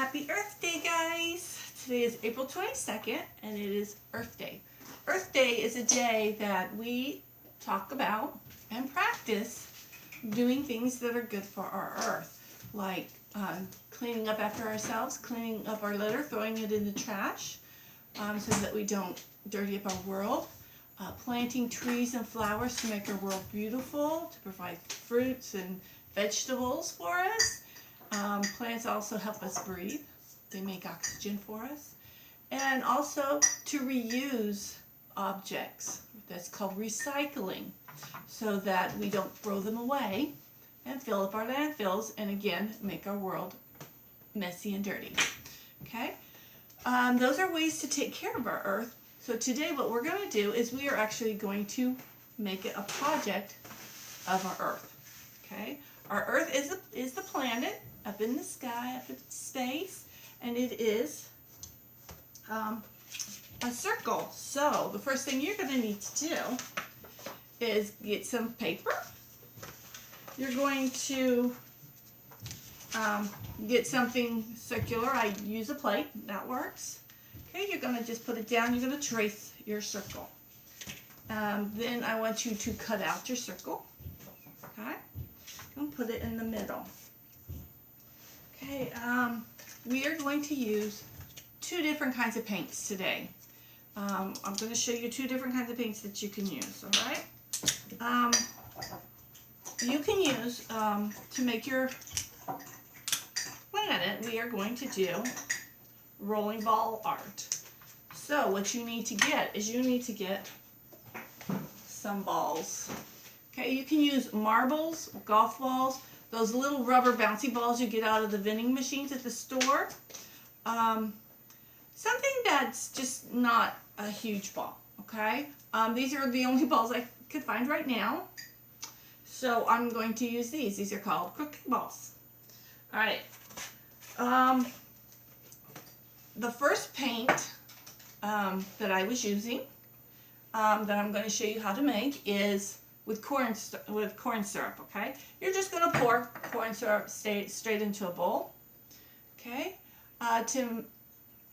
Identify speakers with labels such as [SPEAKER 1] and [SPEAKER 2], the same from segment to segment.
[SPEAKER 1] Happy Earth Day, guys! Today is April 22nd, and it is Earth Day. Earth Day is a day that we talk about and practice doing things that are good for our Earth, like cleaning up after ourselves, cleaning up our litter, throwing it in the trash so that we don't dirty up our world, planting trees and flowers to make our world beautiful, to provide fruits and vegetables for us. Plants also help us breathe. They make oxygen for us. And also to reuse objects. That's called recycling, so that we don't throw them away and fill up our landfills and again make our world messy and dirty. Okay? Those are ways to take care of our Earth. So today what we're going to do is we are actually going to make it a project of our Earth. Okay? Our Earth is the planet up in the sky, up in space, and it is a circle. So the first thing you're going to need to do is get some paper. You're going to get something circular. I use a plate. That works. Okay, you're going to just put it down. You're going to trace your circle. Then I want you to cut out your circle. Okay, and put it in the middle. Okay, we are going to use two different kinds of paints today. I'm going to show you two different kinds of paints that you can use, all right? You can use, to make your planet, we are going to do rolling ball art. So what you need to get is you need to get some balls. Okay, you can use marbles, golf balls, those little rubber bouncy balls you get out of the vending machines at the store. Something that's just not a huge ball, okay? These are the only balls I could find right now. So I'm going to use these. These are called croquet balls. All right. The first paint that I was using, that I'm going to show you how to make, is with corn syrup, okay? You're just going to pour corn syrup straight into a bowl, okay? And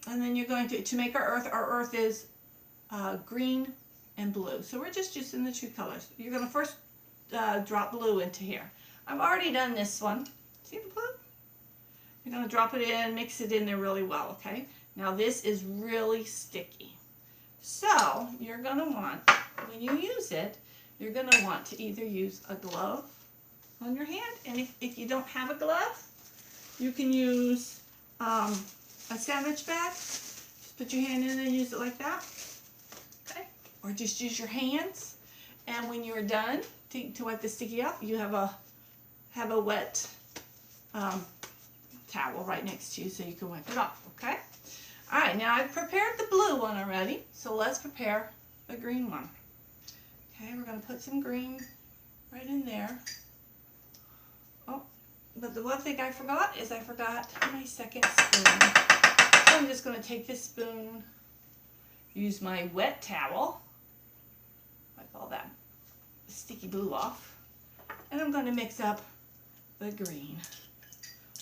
[SPEAKER 1] then you're going to make our Earth is green and blue. So we're just using the two colors. You're going to first drop blue into here. I've already done this one. See the blue? You're going to drop it in, mix it in there really well, okay? Now this is really sticky. So you're going to want, when you use it, you're going to want to either use a glove on your hand, and if you don't have a glove, you can use a sandwich bag. Just put your hand in and use it like that, okay? Or just use your hands, and when you're done to wipe the sticky off, you have a wet towel right next to you so you can wipe it off, okay? All right, now I've prepared the blue one already, so let's prepare the green one. Okay, we're going to put some green right in there. Oh, but the one thing I forgot is I forgot my second spoon. So I'm just going to take this spoon, use my wet towel, wipe all that sticky blue off, and I'm going to mix up the green.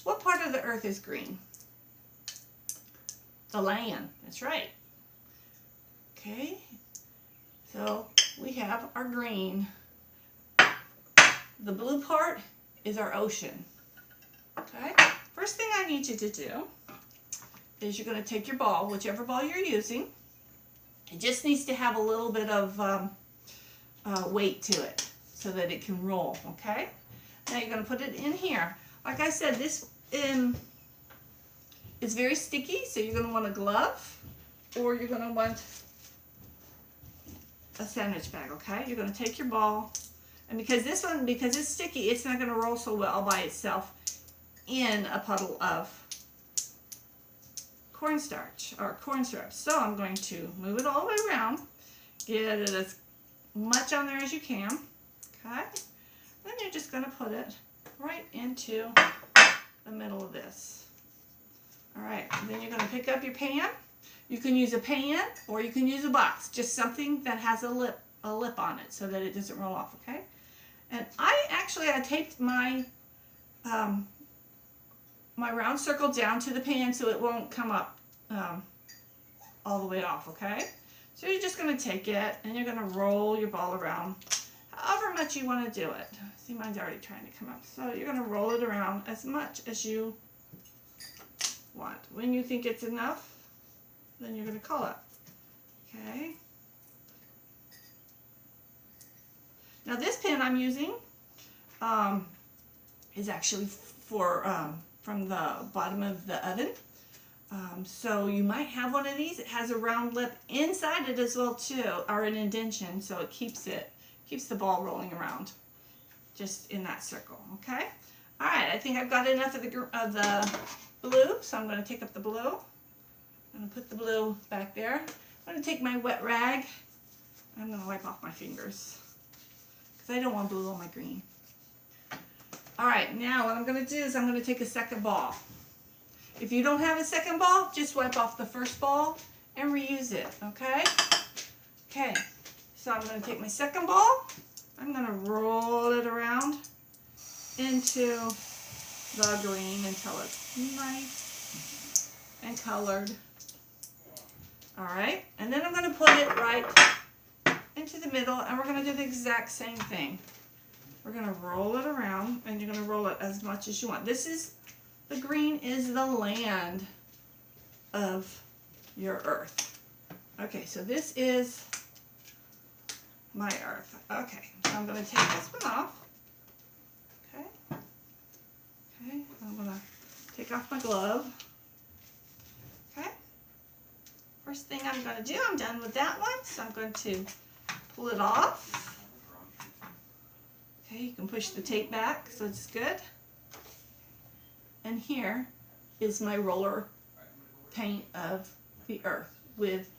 [SPEAKER 1] What part of the Earth is green? The land, that's right. Okay, so we have our green. The blue part is our ocean. Okay, first thing I need you to do is you're going to take your ball, whichever ball you're using. It just needs to have a little bit of weight to it so that it can roll, okay? Now you're going to put it in here. Like I said, this is very sticky, so you're going to want a glove, or you're going to want a sandwich bag, okay? You're going to take your ball, and because it's sticky, it's not going to roll so well by itself in a puddle of cornstarch or corn syrup. So I'm going to move it all the way around, get it as much on there as you can, okay? Then you're just going to put it right into the middle of this. All right, then you're going to pick up your pan. You can use a pan or you can use a box, just something that has a lip on it so that it doesn't roll off, okay? And I taped my my round circle down to the pan so it won't come up all the way off, okay? So you're just going to take it and you're going to roll your ball around however much you want to do it. See, mine's already trying to come up. So you're going to roll it around as much as you want. When you think it's enough, then you're going to call it. Okay? Now this pan I'm using is actually from the bottom of the oven. So you might have one of these. It has a round lip inside it as well too, or an indentation, so it keeps the ball rolling around just in that circle. Okay. All right. I think I've got enough of the blue, so I'm going to take up the blue. I'm going to put the blue back there. I'm going to take my wet rag. I'm going to wipe off my fingers because I don't want blue on my green. All right. Now what I'm going to do is I'm going to take a second ball. If you don't have a second ball, just wipe off the first ball and reuse it, okay? Okay, so I'm going to take my second ball. I'm going to roll it around into the green until it's nice and colored. All right, and then I'm going to put it right into the middle, and we're going to do the exact same thing. We're going to roll it around, and you're going to roll it as much as you want. The green is the land of your earth. Okay, so this is my earth. Okay, so I'm going to take this one off. Okay, I'm going to take off my glove. Okay, first thing I'm going to do, I'm done with that one, so I'm going to pull it off. Okay, you can push the tape back so it's good. And here is my roller paint of the earth with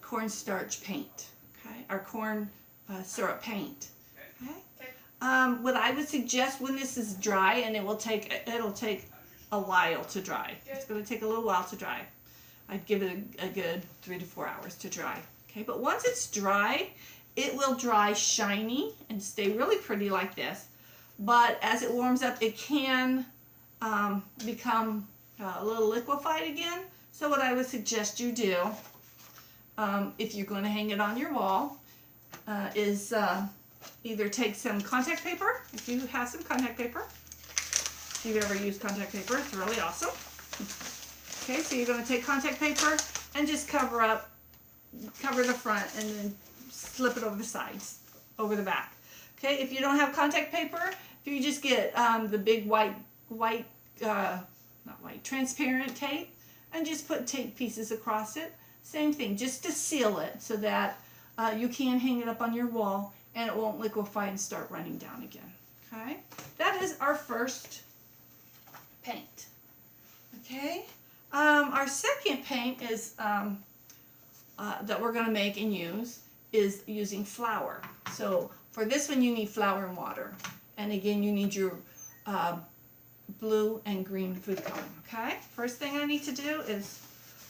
[SPEAKER 1] cornstarch paint, okay, or corn syrup paint. Okay. What I would suggest when this is dry, and it'll take a while to dry. It's going to take a little while to dry. I'd give it a good 3 to 4 hours to dry. Okay, but once it's dry, it will dry shiny and stay really pretty like this. But as it warms up, it can become a little liquefied again. So what I would suggest you do, if you're going to hang it on your wall, is either take some contact paper, if you have some contact paper. If you've ever used contact paper, it's really awesome. Okay, so you're going to take contact paper and just cover the front and then slip it over the sides, over the back. Okay, if you don't have contact paper, if you just get the big transparent tape and just put tape pieces across it, same thing, just to seal it so that you can hang it up on your wall and it won't liquefy and start running down again. Okay, that is our first paint. Okay, our second paint is that we're going to make and use is using flour. So for this one you need flour and water, and again you need your blue and green food coloring. Okay, first thing I need to do is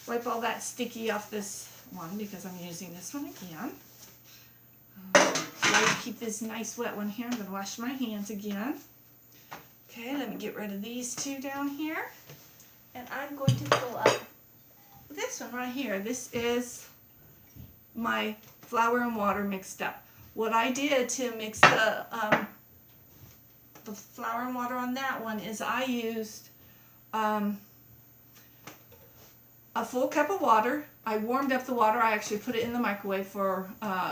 [SPEAKER 1] wipe all that sticky off this one because I'm using this one again. So I keep this nice wet one here. I'm going to wash my hands again. Okay, let me get rid of these two down here, and I'm going to fill up this one right here. This is my flour and water mixed up. What I did to mix the flour and water on that one is I used a full cup of water. I warmed up the water. I actually put it in the microwave for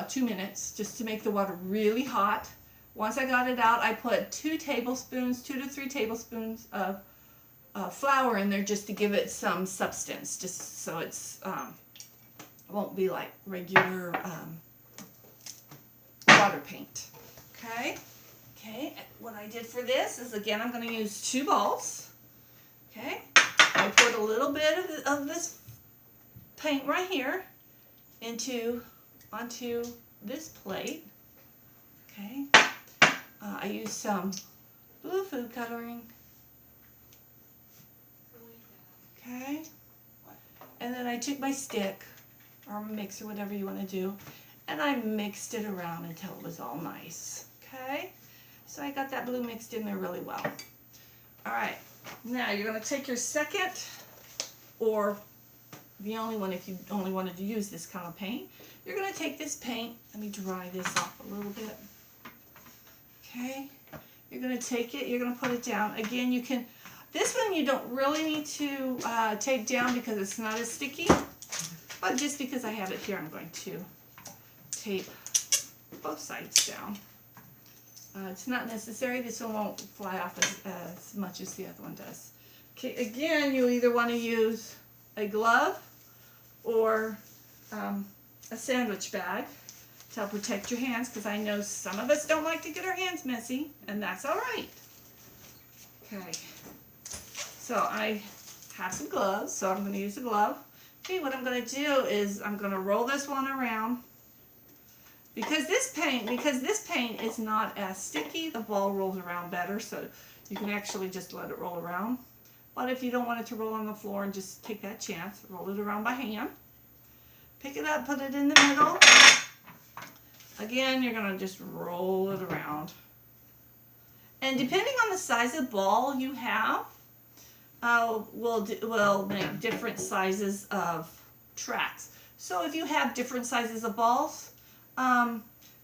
[SPEAKER 1] 2 minutes just to make the water really hot. Once I got it out, I put 2 to 3 tablespoons of flour in there just to give it some substance, just so it's won't be like regular water paint. Okay. Okay. What I did for this is, again, I'm going to use 2 balls. Okay. I put a little bit of this paint right here onto this plate. Okay. I used some blue food coloring. Okay. And then I took my stick or mixer, whatever you want to do, and I mixed it around until it was all nice. Okay. So I got that blue mixed in there really well. All right, now you're going to take your second, or the only one if you only wanted to use this kind of paint. You're going to take this paint, let me dry this off a little bit. Okay, you're going to take it, you're going to put it down. Again, you can, this one you don't really need to tape down because it's not as sticky, but just because I have it here, I'm going to tape both sides down. It's not necessary, this one won't fly off as much as the other one does. Okay, again, you either want to use a glove or a sandwich bag to help protect your hands, because I know some of us don't like to get our hands messy, and that's all right. Okay, so I have some gloves, so I'm going to use a glove. Okay, what I'm going to do is I'm going to roll this one around. Because this paint is not as sticky, the ball rolls around better, so you can actually just let it roll around. But if you don't want it to roll on the floor and just take that chance, roll it around by hand. Pick it up, put it in the middle. Again, you're going to just roll it around. And depending on the size of ball you have, we'll make different sizes of tracks. So if you have different sizes of balls,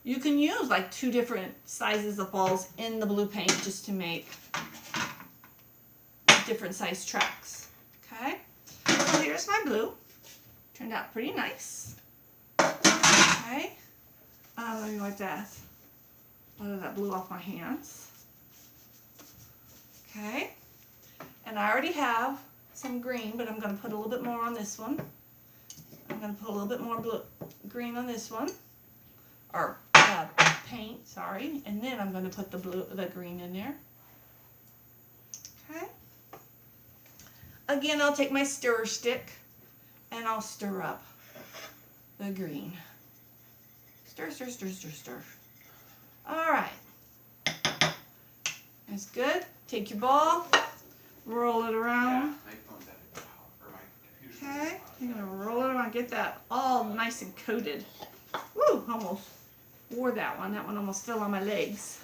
[SPEAKER 1] you can use like 2 different sizes of balls in the blue paint just to make different size tracks. Okay, so here's my blue. Turned out pretty nice. Okay, let me wipe that blue off my hands. Okay, and I already have some green, but I'm going to put a little bit more on this one. I'm going to put a little bit more green on this one. Or paint, sorry, and then I'm going to put the green in there. Okay. Again, I'll take my stir stick and I'll stir up the green. Stir, stir, stir, stir, stir. All right. That's good. Take your ball, roll it around. Okay. You're going to roll it around, get that all nice and coated. Woo, almost wore that one. That one almost fell on my legs.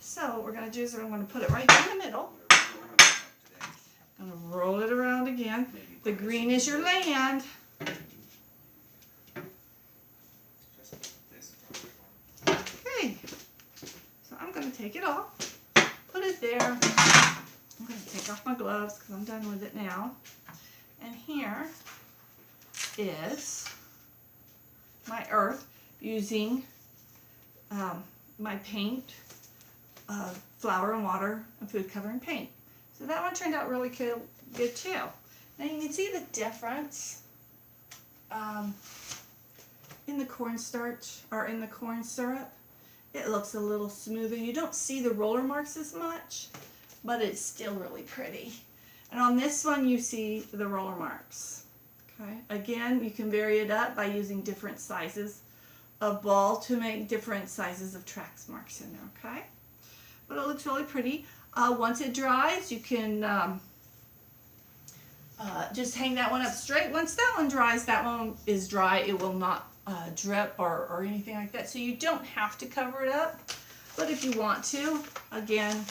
[SPEAKER 1] So what we're going to do is I'm going to put it right in the middle. I'm going to roll it around again. The green is your land. Okay. So I'm going to take it off, put it there. I'm going to take off my gloves because I'm done with it now. And here is my earth using my paint, flour and water and food coloring paint. So that one turned out really good too. Now you can see the difference in the cornstarch or in the corn syrup. It looks a little smoother. You don't see the roller marks as much, but it's still really pretty. And on this one you see the roller marks. Okay. Again, you can vary it up by using different sizes of ball to make different sizes of tracks marks in there, okay? But it looks really pretty. Once it dries, you can just hang that one up straight. Once that one dries, that one is dry. It will not drip or anything like that. So you don't have to cover it up. But if you want to, again,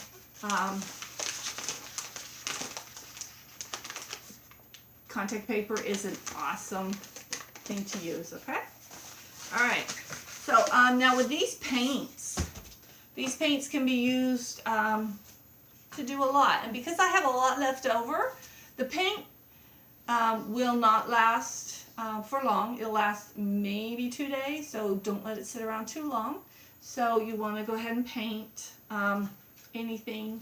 [SPEAKER 1] contact paper is an awesome thing to use, okay? All right, so now with these paints can be used to do a lot. And because I have a lot left over, the paint will not last for long. It'll last maybe 2 days, so don't let it sit around too long. So you want to go ahead and paint anything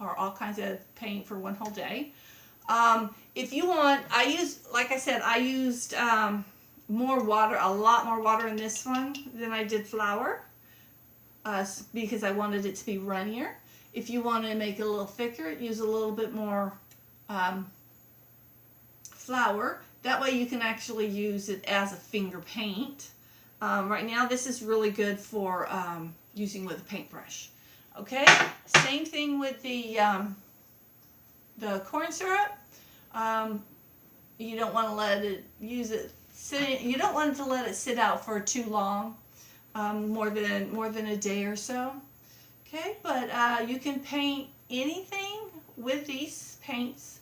[SPEAKER 1] or all kinds of paint for one whole day. If you want, like I said, I used more water, a lot more water in this one than I did flour, because I wanted it to be runnier. If you want to make it a little thicker, use a little bit more flour. That way you can actually use it as a finger paint. Right now this is really good for using with a paintbrush. Okay, same thing with the corn syrup. You don't want to let it you don't want to let it sit out for too long, more than a day or so. Okay, but you can paint anything with these paints.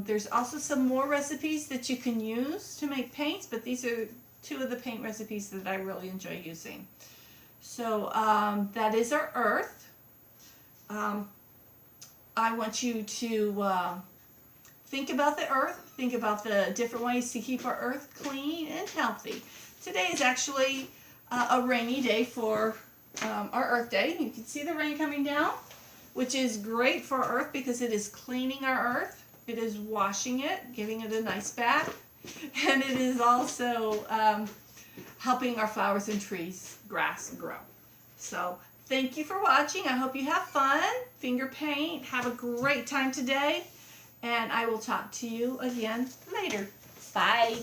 [SPEAKER 1] There's also some more recipes that you can use to make paints, but these are two of the paint recipes that I really enjoy using. So that is our earth. I want you to think about the earth, think about the different ways to keep our earth clean and healthy. Today is actually a rainy day for our Earth Day. You can see the rain coming down, which is great for our earth because it is cleaning our earth. It is washing it, giving it a nice bath, and it is also helping our flowers and trees, grass, grow. So thank you for watching. I hope you have fun. Finger paint. Have a great time today. And I will talk to you again later. Bye.